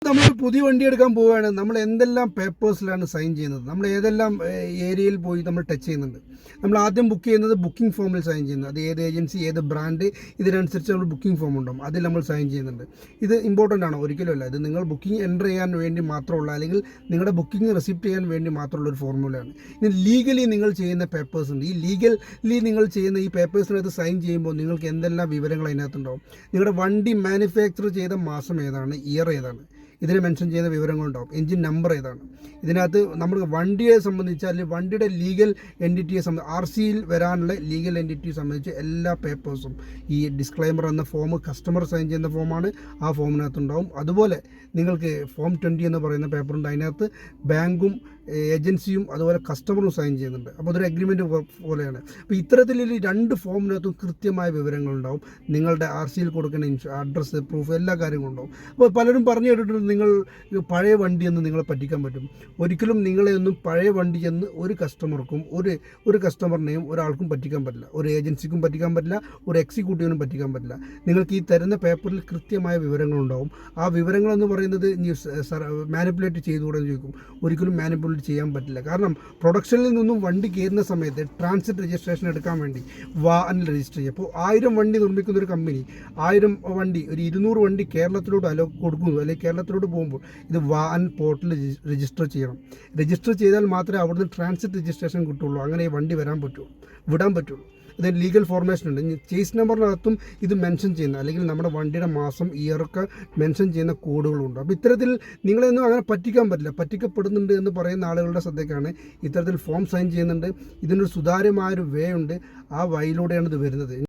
നമ്മളൊരു പുതിയ വണ്ടി എടുക്കാൻ പോവുകയാണ്. നമ്മൾ എന്തെല്ലാം പേപ്പേഴ്സിലാണ് സൈൻ ചെയ്യുന്നത്, നമ്മൾ ഏതെല്ലാം ഏരിയയിൽ പോയി നമ്മൾ ടച്ച് ചെയ്യുന്നുണ്ട്. നമ്മൾ ആദ്യം ബുക്ക് ചെയ്യുന്നത് ബുക്കിംഗ് ഫോമിൽ സൈൻ ചെയ്യുന്നത്. അത് ഏത് ഏജൻസി, ഏത് ബ്രാൻഡ്, ഇതിനനുസരിച്ച് നമ്മൾ ബുക്കിംഗ് ഫോം ഉണ്ടാവും, അതിൽ നമ്മൾ സൈൻ ചെയ്യുന്നുണ്ട്. ഇത് ഇമ്പോർട്ടൻ്റ് ആണ്, ഒരിക്കലും അല്ല. ഇത് നിങ്ങൾ ബുക്കിംഗ് എൻ്റർ ചെയ്യാൻ വേണ്ടി മാത്രമുള്ള, അല്ലെങ്കിൽ നിങ്ങളുടെ ബുക്കിംഗ് റിസിപ്റ്റ് ചെയ്യാൻ വേണ്ടി മാത്രമുള്ള ഒരു ഫോർമുലയാണ്. ഇനി ലീഗലി നിങ്ങൾ ചെയ്യുന്ന പേപ്പേഴ്സ് ഉണ്ട്. ഈ ലീഗലി നിങ്ങൾ ചെയ്യുന്ന ഈ പേപ്പേഴ്സിനകത്ത് സൈൻ ചെയ്യുമ്പോൾ നിങ്ങൾക്ക് എന്തെല്ലാം വിവരങ്ങൾ അതിനകത്തുണ്ടാവും. നിങ്ങളുടെ വണ്ടി മാനുഫാക്ചർ ചെയ്ത മാസം ഏതാണ്, ഇയർ ഏതാണ്, ഇതിന് മെൻഷൻ ചെയ്യുന്ന വിവരങ്ങളുണ്ടാവും. എൻജിൻ നമ്പർ ഏതാണ്. ഇതിനകത്ത് നമ്മൾ വണ്ടിയെ സംബന്ധിച്ച്, അല്ലെങ്കിൽ വണ്ടിയുടെ ലീഗൽ എൻറ്റിറ്റിയെ സംബന്ധിച്ച്, RCയിൽ വരാനുള്ള ലീഗൽ എൻറ്റിറ്റിയെ സംബന്ധിച്ച് എല്ലാ പേപ്പേഴ്സും, ഈ ഡിസ്ക്ലൈമർ എന്ന ഫോം കസ്റ്റമർ സൈൻ ചെയ്യുന്ന ഫോമാണ്, ആ ഫോമിനകത്തുണ്ടാവും. അതുപോലെ നിങ്ങൾക്ക് ഫോം 20 എന്ന് പറയുന്ന പേപ്പറുണ്ട്. അതിനകത്ത് ബാങ്കും ഏജൻസിയും അതുപോലെ കസ്റ്റമറും സൈൻ ചെയ്യുന്നുണ്ട്. അപ്പോൾ അതൊരു അഗ്രിമെൻറ്റ് പോലെയാണ്. അപ്പോൾ ഇത്തരത്തിലൊരു 2 ഫോമിനകത്തും കൃത്യമായ വിവരങ്ങളുണ്ടാവും. നിങ്ങളുടെ RCയിൽ കൊടുക്കുന്ന അഡ്രസ്സ്, പ്രൂഫ്, എല്ലാ കാര്യങ്ങളും ഉണ്ടാവും. അപ്പോൾ പലരും പറഞ്ഞു കേട്ടിട്ടുണ്ട് നിങ്ങൾ പഴയ വണ്ടിയെന്ന് നിങ്ങളെ പറ്റിക്കാൻ പറ്റും. ഒരിക്കലും നിങ്ങളെ ഒന്നും പഴയ വണ്ടി എന്ന് ഒരു കസ്റ്റമർക്കും, ഒരു കസ്റ്റമറിനെയും ഒരാൾക്കും പറ്റിക്കാൻ പറ്റില്ല. ഒരു ഏജൻസിക്കും പറ്റിക്കാൻ പറ്റില്ല, ഒരു എക്സിക്യൂട്ടീവിനും പറ്റിക്കാൻ പറ്റില്ല. നിങ്ങൾക്ക് ഈ തരുന്ന പേപ്പറിൽ കൃത്യമായ വിവരങ്ങളുണ്ടാവും. ആ വിവരങ്ങളെന്ന് പറയുന്നത് മാനിപ്പുലേറ്റ് ചെയ്തുകൂടെ ചോദിക്കും. ഒരിക്കലും മാനിപ്പുലേറ്റ് ചെയ്യാൻ പറ്റില്ല. കാരണം പ്രൊഡക്ഷനിൽ നിന്നും വണ്ടി കയറുന്ന സമയത്ത് ട്രാൻസിറ്റ് രജിസ്ട്രേഷൻ എടുക്കാൻ വേണ്ടി വാഹനം രജിസ്റ്റർ ചെയ്യും. അപ്പോൾ 1000 വണ്ടി നിർമ്മിക്കുന്ന ഒരു കമ്പനി 1000 വണ്ടി, ഒരു 200 വണ്ടി കേരളത്തിലോട്ട് കൊടുക്കുന്നു, അല്ലെങ്കിൽ കേരളത്തിലോട്ട് പോകുമ്പോൾ ഇത് വാഹൻ പോർട്ടലിൽ രജിസ്റ്റർ ചെയ്യണം. രജിസ്റ്റർ ചെയ്താൽ മാത്രമേ അവിടുന്ന് ട്രാൻസിറ്റ് രജിസ്ട്രേഷൻ കിട്ടുള്ളൂ. അങ്ങനെ ഈ വണ്ടി വിടാൻ പറ്റുള്ളൂ. അതിന് ലീഗൽ ഫോർമേഷൻ ഉണ്ട്. ചേസ് നമ്പറിനകത്തും ഇത് മെൻഷൻ ചെയ്യുന്ന, അല്ലെങ്കിൽ നമ്മുടെ വണ്ടിയുടെ മാസം, ഇയറൊക്കെ മെൻഷൻ ചെയ്യുന്ന കോഡുകളുണ്ട്. അപ്പോൾ ഇത്തരത്തിൽ നിങ്ങളെയൊന്നും അങ്ങനെ പറ്റിക്കാൻ പറ്റില്ല. പറ്റിക്കപ്പെടുന്നുണ്ട് എന്ന് പറയുന്ന ആളുകളുടെ ശ്രദ്ധയ്ക്കാണ് ഇത്തരത്തിൽ ഫോം സൈൻ ചെയ്യുന്നുണ്ട്. ഇതിനൊരു സുതാര്യമായൊരു വേ ഉണ്ട്. ആ വഴിയിലൂടെയാണ് ഇത് വരുന്നത്.